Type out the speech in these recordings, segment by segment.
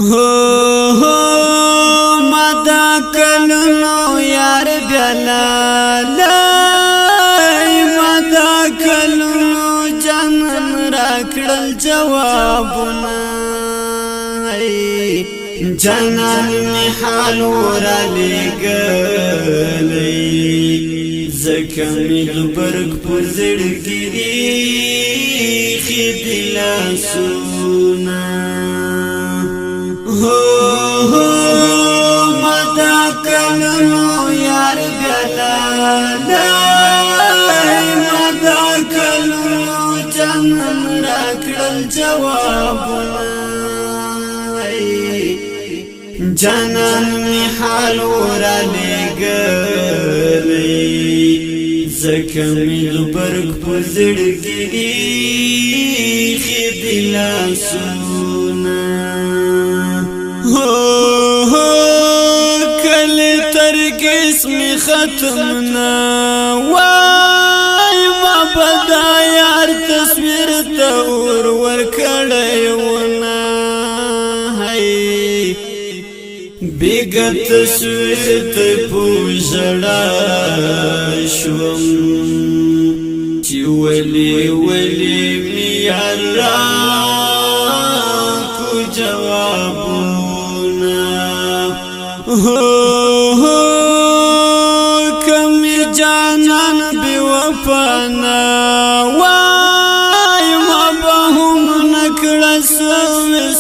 هو مدا کلونو یار بیلالای مدا کلونو جانن راکړل جوابونه جانان می حال ورا لګلې زکه می برګ پر زړګي خدلا سونا هو مدا کلونو یار بیلالای مدا کلونو جانن راکړل جوابونه جانان می حال ورا لګلې زکه می برګ پر زړګي خدلا سونا کله تر قسم ختم نا وای ما بدا یار تصویر ته ور کړی ونه بیگا تصویر ته پوجړا شوم چې ولی می یار کو جوابونه کم جانان بی وفانا وای ما به هم نکړه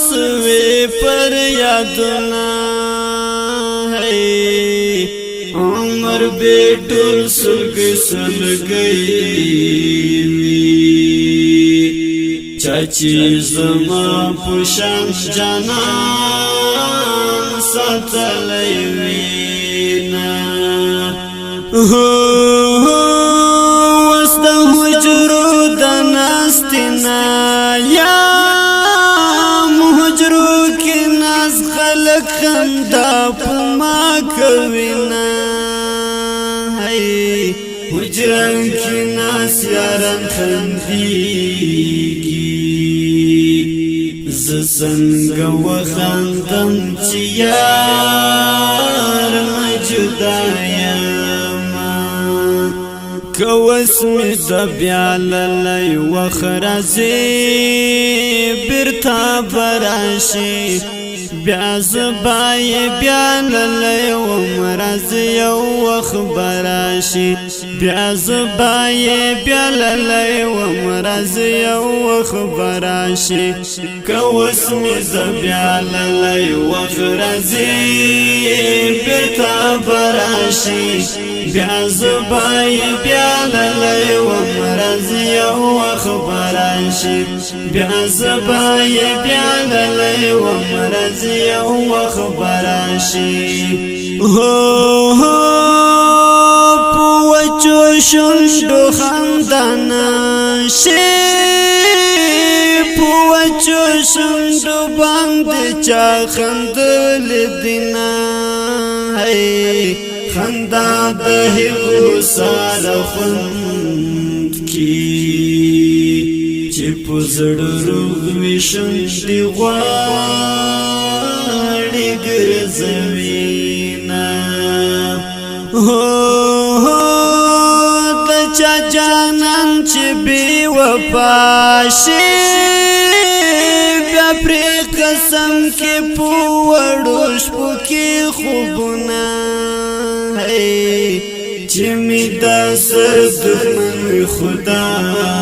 سوي پر یادونه عمر بیٹل سلگئی چاچی زما پوشان جانان ساتلی وینا وسط حجرو دناستینا یا مهجرو کی ناز خلق خندا پما کوینا حجران کی ناس یاران خندیگی زسنگ و خندم چی یار مجدایما کواسمی دبیاللی و خرازی برتا براشی بیاز بای بیاللی و مرازی و خبراشی بیاز بای بیاللی و مرازی و خبراشی کواسمی زبیاللی و خرازی برتا براشی بیاز بای بیاللی و مرازی و خبراشی بیاز بای بیاللی و مرازی و خبراشی پوچو شندو خاندانا شی پوچو شندو باند چا خندل دینا خندا دهیغو سال خوند کی چی پزر روغوی شندی غواری گرزوینا چا جانان چی بی وپاشی بیا پری قسم کی پوڑوش پو کی خوبنا چی می دا سر دخمن خدایا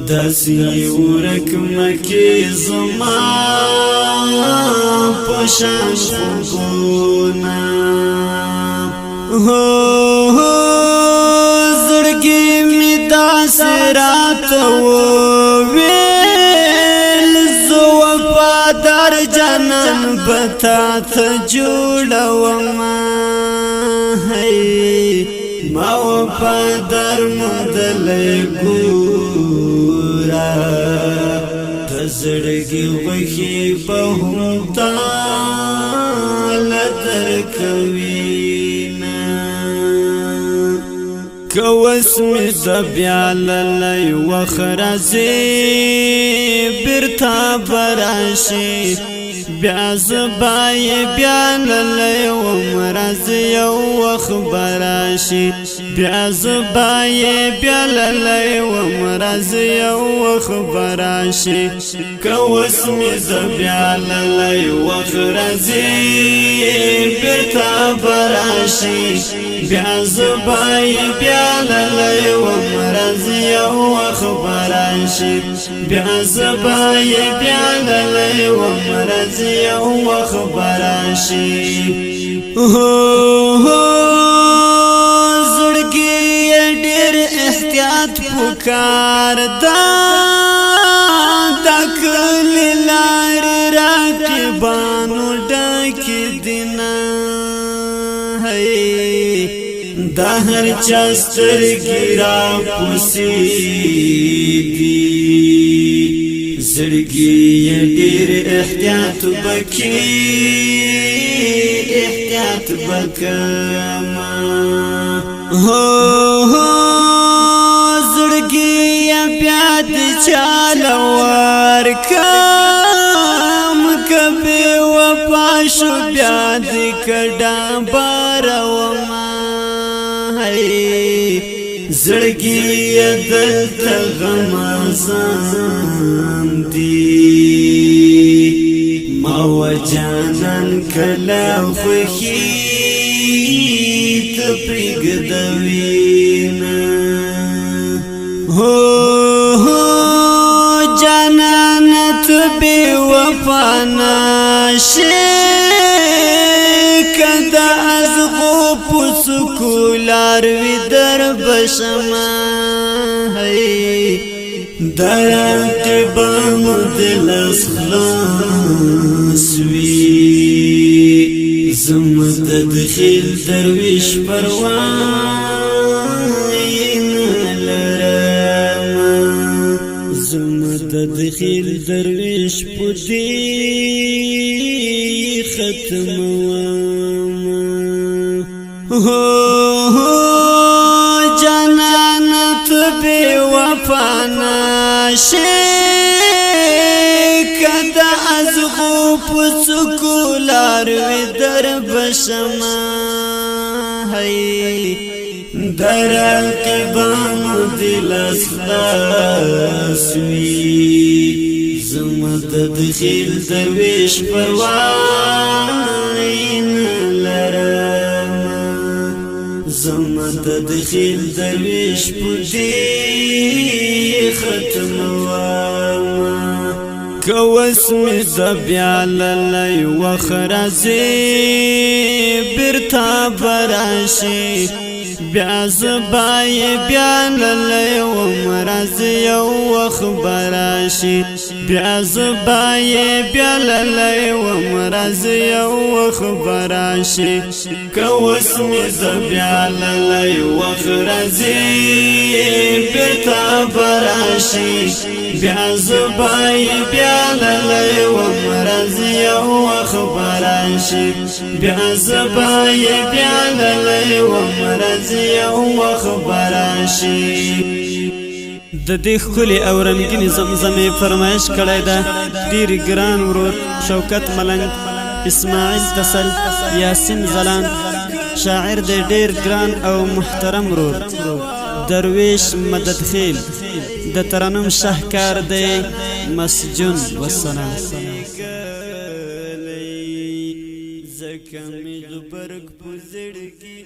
داسی ورک مکی زمان پشان خوبنا زړګي می داس رات ویل زو وفادار جانان بتا ته جوړوم ما وفادار مدل ګورا زړګي وخی په هم تا لدر کوي کوس می زبیا للی وخرازی برتا براشی بیا زبای بیا للی ومرازی وخبراشی بیا زبای بیا للی ومرازی وخبراشی کوس می زبیا للی وخرازی برتا براشی بیا زبای بیا للی ومرازی وخبراشی بیا زبای بیا للی ومرازی وخبراشی زړګي ډېر احتیاط پکار دا کلی لارې راقبانو ډکې دینه د هر چا سترګې راپوسېږي زړګي ډېر احتیاط بکې احتیاط بکما زړګي بیا د چاله ورکم کبه وفا شو بیا د کډا باروما زړګي دلته غمازان دی ما وجانان کلا خوخي ته پرګدوینا جانان ته بے وفا نشه کدا از غوپ سکولار وی در بشما درات بمدل خلاص وی زمدد خیل درویش پروان لرم زمدد خیل درویش پدی ختم جانانت بے وفا ناشے کدا از غوپ سکولار وی در بشما در قبام دل اخلاص وی زمدد خیل درویش پروان لرم زمدد خیل درویش پدی ختم واما کوس می زبیا للی وخرازی برتا براشی بیا زبای بیا للی ومرازی وخبراشی بیا زبای بیا للی ومرازی وخبراشی کوس می زبیا للی وخرازی برتا براشی بیا زبای بیا للی ومرازی وخبراشی بیا زبای بیا للی ومرازی وخبراشی د دې خولي او رنگینی زمزمې فرمایش کړی دا ډیر ګران ورور شوکت ملنګ اسماعیل تسل یاسین زلان شاعر د ډیر ګران او محترم ورور درویش مدد خیل د ترنم شاهکار دی مسجون والسلام زکمی زبرک پزړ کی